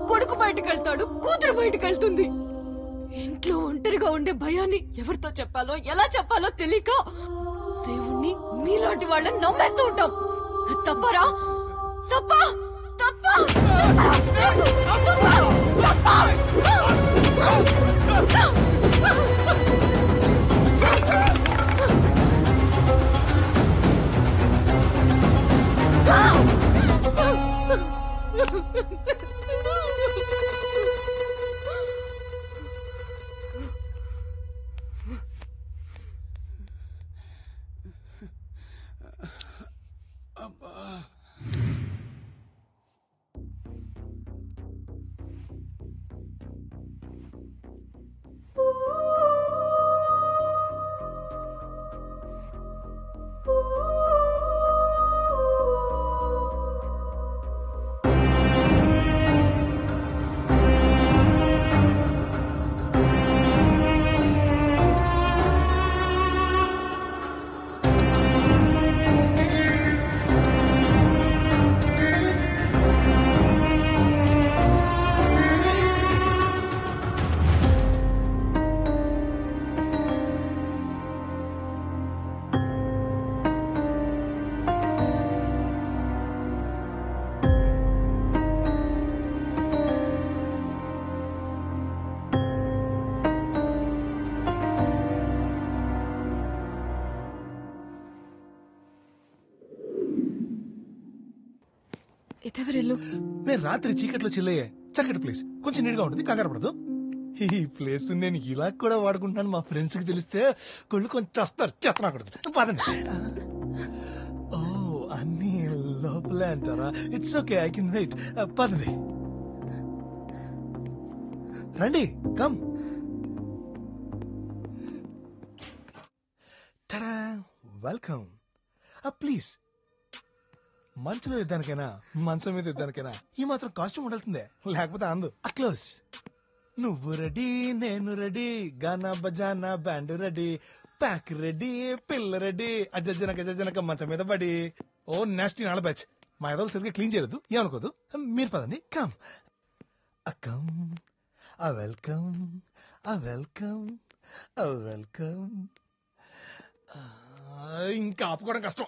కొడుకు బయటకు వెళ్తాడు, కూతురు బయటకు వెళ్తుంది. ఇంట్లో ఒంటరిగా ఉండే భయాన్ని ఎవరితో చెప్పాలో ఎలా చెప్పాలో తెలియక దేవుణ్ణి మీలాంటి వాళ్ళని నమ్మేస్తూ ఉంటాం. తప్పరా? తప్ప తప్ప ఇదెవరిల్లు? నేను రాత్రి చీకట్లో చిల్లయ్యే చక్కటి ప్లేస్, కొంచెం నీట్ గా ఉంటుంది, కంగారు పడదు. ఈ ప్లేస్ నేను ఇలా కూడా వాడుకుంటున్నాను. మా ఫ్రెండ్స్ కి తెలిస్తే కొళ్ళు కొంచెం చేస్తకూడదు. పదండి. ఓ అన్ని లోపలే అంటారా? It's okay, I can wait. పదండి, రండి, కమ్. వెల్కమ్. ప్లీజ్, మంచులో ఇద్దానికైనా మంచం మీద ఇద్దానికైనా ఈ మాత్రం కాస్ట్యూమ్ ఉండాల్సిందే, లేకపోతే అందు. క్లోజ్. నువ్వు రెడీ, నేను రెడీ, గానా బజానా బ్యాండ్ రెడీ, ప్యాక్ రెడీ, పిల్ల రెడీ, అజ్జనక మంచం మీద పడి. ఓ నెక్స్ట్ నాళ్ళ బ్యాచ్. మా ఎదలు సరిగ్గా క్లీన్ చేయలేదు, ఏమనుకోదు. మీరు పదండి, come. Come. Welcome, welcome, welcome. ఇంకా ఆపుకోవడం కష్టం.